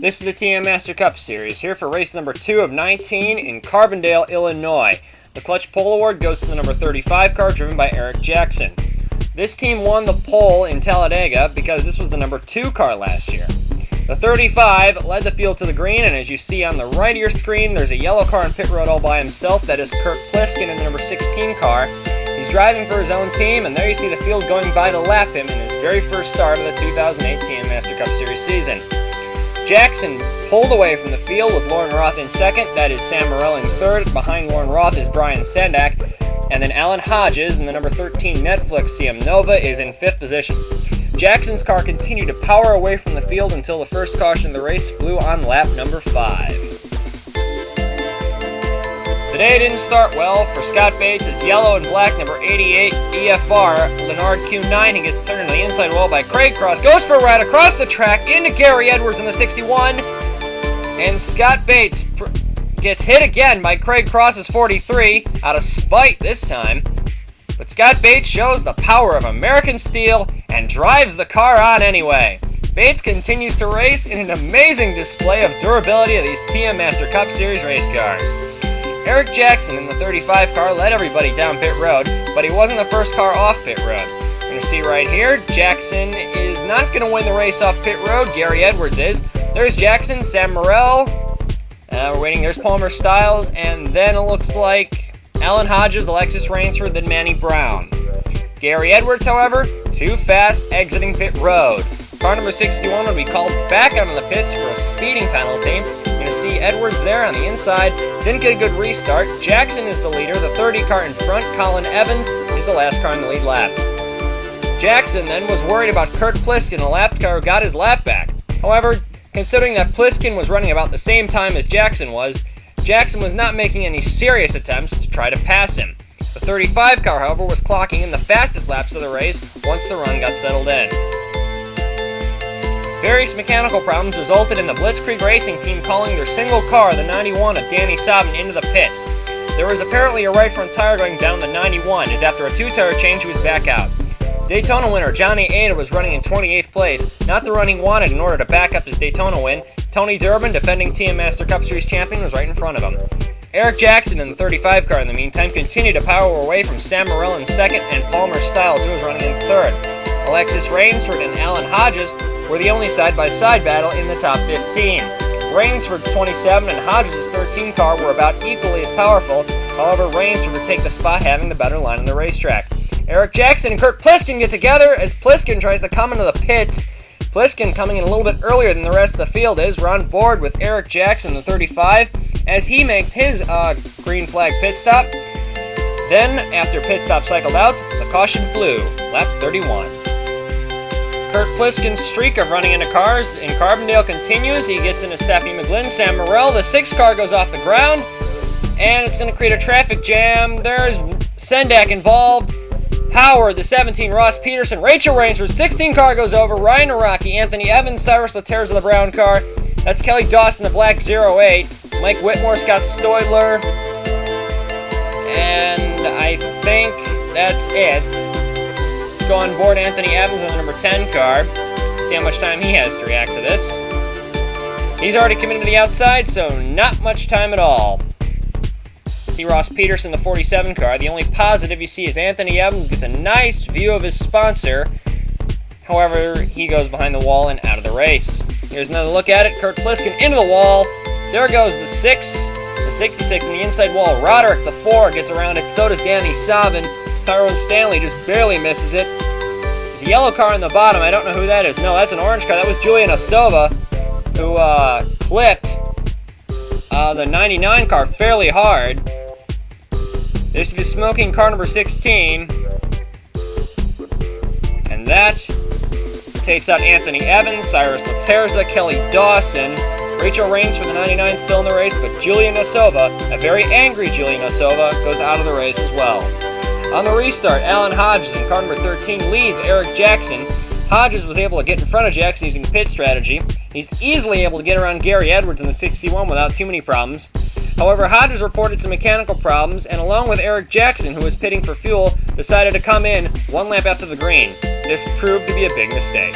This is the TM Master Cup Series, here for race number 2 of 19 in Carbondale, Illinois. The Clutch Pole Award goes to the number 35 car driven by Eric Jackson. This team won the pole in Talladega because this was the number 2 car last year. The 35 led the field to the green, and as you see on the right of your screen, there's a yellow car on pit road all by himself. That is Kurt Pliskin in the number 16 car. He's driving for his own team, and there you see the field going by to lap him in his very first start of the 2008 TM Master Cup Series season. Jackson pulled away from the field with Lauren Roth in second. That is Sam Morrell in third. Behind Lauren Roth is Brian Sendak. And then Alan Hodges in the number 13 Netflix CM Nova is in fifth position. Jackson's car continued to power away from the field until the first caution of the race flew on lap number 5. The day didn't start well for Scott Bates. His yellow and black number 88 EFR Lennard Q9. He gets turned into the inside wall by Craig Cross. Goes for a ride across the track into Gary Edwards in the 61. And Scott Bates gets hit again by Craig Cross's 43, out of spite this time. But Scott Bates shows the power of American steel and drives the car on anyway. Bates continues to race in an amazing display of durability of these TM Master Cup Series race cars. Eric Jackson in the 35 car led everybody down pit road, but he wasn't the first car off pit road. You're going to see right here, Jackson is not going to win the race off pit road. Gary Edwards is. There's Jackson, Sam Morrell. We're waiting. There's Palmer Styles, and then it looks like Alan Hodges, Alexis Rainsford, then Manny Brown. Gary Edwards, however, too fast exiting pit road. Car number 61 will be called back out of the pits for a speeding penalty. You're going to see Edwards there on the inside. Didn't get a good restart. Jackson is the leader. The 30 car in front, Colin Evans, is the last car in the lead lap. Jackson then was worried about Kurt Pliskin, a lapped car who got his lap back. However, considering that Pliskin was running about the same time as Jackson was not making any serious attempts to try to pass him. The 35 car, however, was clocking in the fastest laps of the race once the run got settled in. Various mechanical problems resulted in the Blitzkrieg Racing team calling their single car, the 91 of Danny Sabin, into the pits. There was apparently a right front tire going down the 91, as after a 2-tire change he was back out. Daytona winner Johnny Ada was running in 28th place, not the run he wanted in order to back up his Daytona win. Tony Durbin, defending TM Master Cup Series champion, was right in front of him. Eric Jackson in the 35 car in the meantime continued to power away from Sam Morrell in second and Palmer Styles, who was running in third. Alexis Rainsford and Alan Hodges were the only side-by-side battle in the top 15. Rainsford's 27 and Hodges' 13 car were about equally as powerful. However, Rainsford would take the spot, having the better line on the racetrack. Eric Jackson and Kurt Pliskin get together as Pliskin tries to come into the pits. Pliskin, coming in a little bit earlier than the rest of the field, is. We're on board with Eric Jackson, the 35, as he makes his green flag pit stop. Then, after pit stop cycled out, the caution flew, lap 31. Kurt Pliskin's streak of running into cars in Carbondale continues. He gets into Stephanie McGlynn, Sam Morrell. The 6 car goes off the ground, and it's going to create a traffic jam. There's Sendak involved. Howard, the 17, Ross Peterson, Rachel Rainsford, 16 car goes over, Ryan Araki, Anthony Evans, Cyrus Laterza, the brown car. That's Kelly Dawson, the black 08, Mike Whitmore, Scott Stoidler, and I think that's it. Let's go on board Anthony Evans on the number 10 car, see how much time he has to react to this. He's already committed to the outside, so not much time at all. See Ross Peterson, the 47 car. The only positive you see is Anthony Evans gets a nice view of his sponsor. However, he goes behind the wall and out of the race. Here's another look at it. Kurt Pliskin into the wall. There goes the 6, the 66 in the inside wall. Roderick, the 4, gets around it. So does Danny Sabin. Tyrone Stanley just barely misses it. There's a yellow car on the bottom. I don't know who that is. No, that's an orange car. That was Julian Osova, who clipped the 99 car fairly hard. This is the smoking car number 16. And that takes out Anthony Evans, Cyrus Laterza, Kelly Dawson, Rachel Rains for the 99 still in the race, but Julian Osova, a very angry Julian Osova, goes out of the race as well. On the restart, Alan Hodges in car number 13 leads Eric Jackson. Hodges was able to get in front of Jackson using pit strategy. He's easily able to get around Gary Edwards in the 61 without too many problems. However, Hodges reported some mechanical problems, and along with Eric Jackson, who was pitting for fuel, decided to come in 1 lap after the green. This proved to be a big mistake.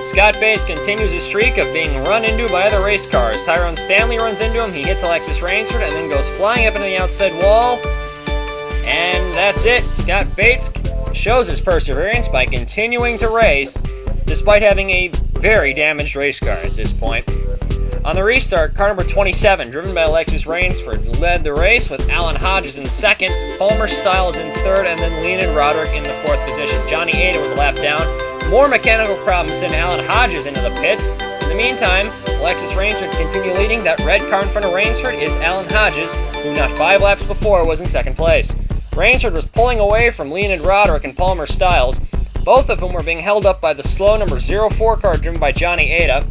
Scott Bates continues his streak of being run into by other race cars. Tyrone Stanley runs into him, he hits Alexis Rainsford, and then goes flying up into the outside wall. And that's it. Scott Bates shows his perseverance by continuing to race, despite having a very damaged race car at this point. On the restart, car number 27, driven by Alexis Rainsford, led the race with Alan Hodges in second, Palmer Stiles in third, and then Leonid Roderick in the fourth position. Johnny Ada was a lap down. More mechanical problems sent Alan Hodges into the pits. In the meantime, Alexis Rainsford continued leading. That red car in front of Rainsford is Alan Hodges, who not 5 laps before was in second place. Rainsford was pulling away from Leonid Roderick and Palmer Stiles, both of whom were being held up by the slow number 04 car driven by Johnny Ada.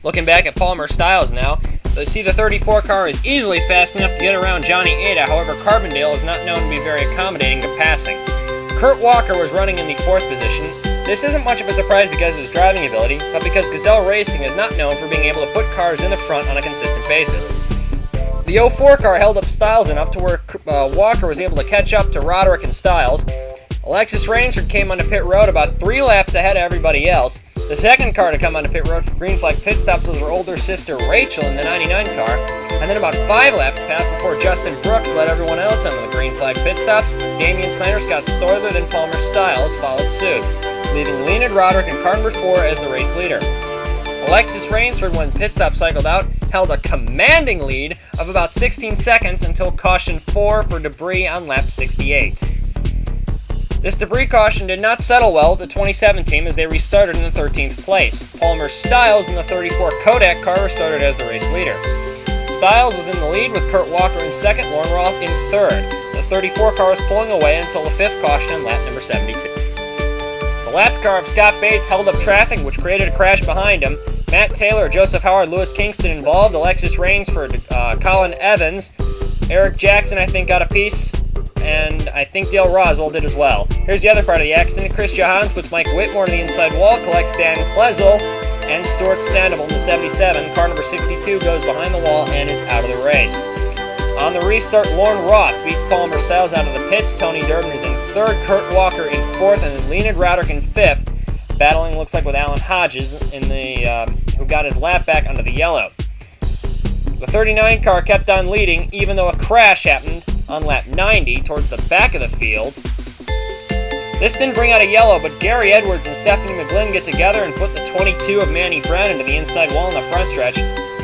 Looking back at Palmer Stiles now, they see the 34 car is easily fast enough to get around Johnny Ada. However, Carbondale is not known to be very accommodating to passing. Kurt Walker was running in the fourth position. This isn't much of a surprise because of his driving ability, but because Gazelle Racing is not known for being able to put cars in the front on a consistent basis. The 04 car held up Stiles enough to where Walker was able to catch up to Roderick and Stiles. Alexis Rainsford came onto pit road about 3 laps ahead of everybody else. The second car to come onto pit road for green flag pit stops was her older sister Rachel in the 99 car, and then about 5 laps passed before Justin Brooks led everyone else onto the green flag pit stops. Damian Snyder, Scott Stoyler, then Palmer Stiles followed suit, leaving Leonid Roderick in car number 4 as the race leader. Alexis Rainsford, when pit stop cycled out, held a commanding lead of about 16 seconds until caution 4 for debris on lap 68. This debris caution did not settle well with the 27 team as they restarted in the 13th place. Palmer Stiles in the 34 Kodak car restarted as the race leader. Stiles was in the lead with Kurt Walker in second, Lauren Roth in third. The 34 car was pulling away until the 5th caution on lap number 72. The lap car of Scott Bates held up traffic, which created a crash behind him. Matt Taylor, Joseph Howard, Lewis Kingston involved, Alexis Rainsford, Colin Evans, Eric Jackson I think got a piece, and I think Dale Roswell did as well. Here's the other part of the accident. Chris Johans puts Mike Whitmore to the inside wall, collects Dan Klezel and Stuart Sandoval in the 77. Car number 62 goes behind the wall and is out of the race. On the restart, Lauren Roth beats Palmer Stiles out of the pits. Tony Durbin is in third, Kurt Walker in fourth, and then Leonid Roderick in fifth. Battling looks like with Alan Hodges in the who got his lap back under the yellow. The 39 car kept on leading even though a crash happened on lap 90 towards the back of the field. This didn't bring out a yellow, but Gary Edwards and Stephanie McGlynn get together and put the 22 of Manny Brown into the inside wall in the front stretch.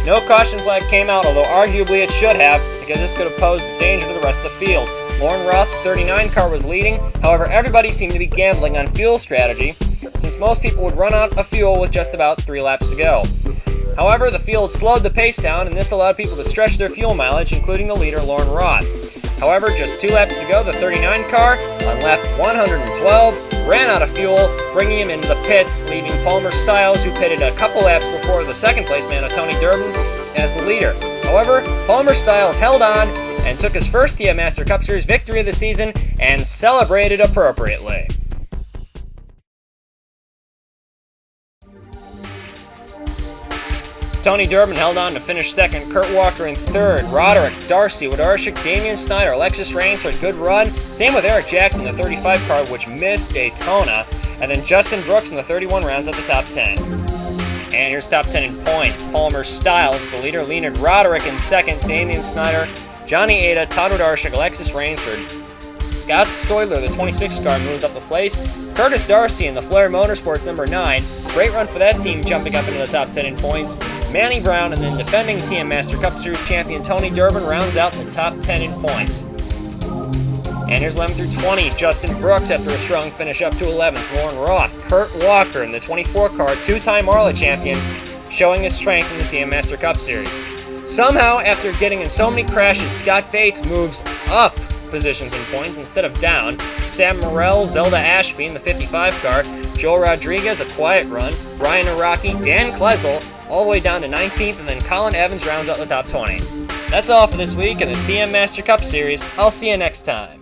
No caution flag came out, although arguably it should have, because this could have posed a danger to the rest of the field. Lauren Roth, the 39 car, was leading. However, everybody seemed to be gambling on fuel strategy, since most people would run out of fuel with just about 3 laps to go. However, the field slowed the pace down, and this allowed people to stretch their fuel mileage, including the leader, Lauren Roth. However, just 2 laps to go, the 39 car, on lap 112, ran out of fuel, bringing him into the pits, leaving Palmer Stiles, who pitted a couple laps before the second place man, Tony Durbin, as the leader. However, Palmer Stiles held on and took his first TM Master Cup Series victory of the season and celebrated appropriately. Tony Durbin held on to finish second, Kurt Walker in third, Roderick, Darcy, Wodarczyk, Damian Snyder, Alexis Rainsford, good run. Same with Eric Jackson, the 35 car, which missed Daytona. And then Justin Brooks in the 31 rounds at the top 10. And here's top 10 in points. Palmer Stiles, the leader, Leonid Roderick in second, Damian Snyder, Johnny Ada, Todd Wodarczyk, Alexis Rainsford. Scott Stoyler, the 26 car, moves up the place. Curtis Darcy in the Flair Motorsports number 9. Great run for that team, jumping up into the top 10 in points. Manny Brown and then defending TM Master Cup Series champion Tony Durbin rounds out in the top 10 in points. And here's 11 through 20. Justin Brooks after a strong finish up to 11th. Lauren Roth, Kurt Walker in the 24 car, 2-time Marla champion, showing his strength in the TM Master Cup Series. Somehow, after getting in so many crashes, Scott Bates moves up positions in points instead of down. Sam Morrell, Zelda Ashby in the 55 car, Joel Rodriguez, a quiet run, Ryan Araki, Dan Klezel, all the way down to 19th, and then Colin Evans rounds out the top 20. That's all for this week in the TM Master Cup Series. I'll see you next time.